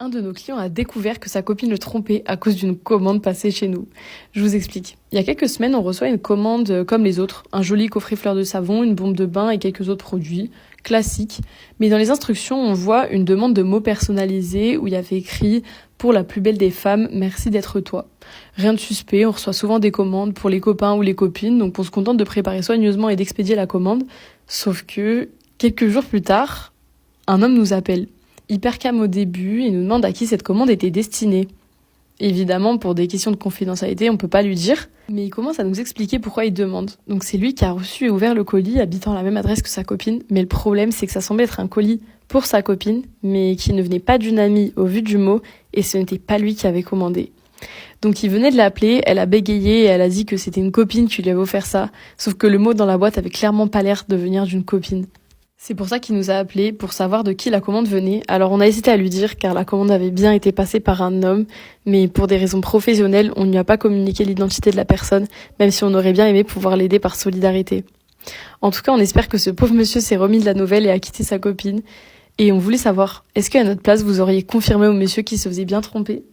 Un de nos clients a découvert que sa copine le trompait à cause d'une commande passée chez nous. Je vous explique. Il y a quelques semaines, on reçoit une commande comme les autres. Un joli coffret fleur de savon, une bombe de bain et quelques autres produits. Classiques. Mais dans les instructions, on voit une demande de mots personnalisés où il y avait écrit « Pour la plus belle des femmes, merci d'être toi ». Rien de suspect, on reçoit souvent des commandes pour les copains ou les copines, donc on se contente de préparer soigneusement et d'expédier la commande. Sauf que, quelques jours plus tard, un homme nous appelle. Hyper calme au début, et nous demande à qui cette commande était destinée. Évidemment, pour des questions de confidentialité, on peut pas lui dire, mais il commence à nous expliquer pourquoi il demande. Donc c'est lui qui a reçu et ouvert le colis habitant la même adresse que sa copine, mais le problème c'est que ça semblait être un colis pour sa copine, mais qui ne venait pas d'une amie au vu du mot, et ce n'était pas lui qui avait commandé. Donc il venait de l'appeler, elle a bégayé et elle a dit que c'était une copine qui lui avait offert ça, sauf que le mot dans la boîte avait clairement pas l'air de venir d'une copine. C'est pour ça qu'il nous a appelés, pour savoir de qui la commande venait. Alors on a hésité à lui dire, car la commande avait bien été passée par un homme, mais pour des raisons professionnelles, on ne lui a pas communiqué l'identité de la personne, même si on aurait bien aimé pouvoir l'aider par solidarité. En tout cas, on espère que ce pauvre monsieur s'est remis de la nouvelle et a quitté sa copine. Et on voulait savoir, est-ce qu'à notre place, vous auriez confirmé au monsieur qui se faisait bien tromper ?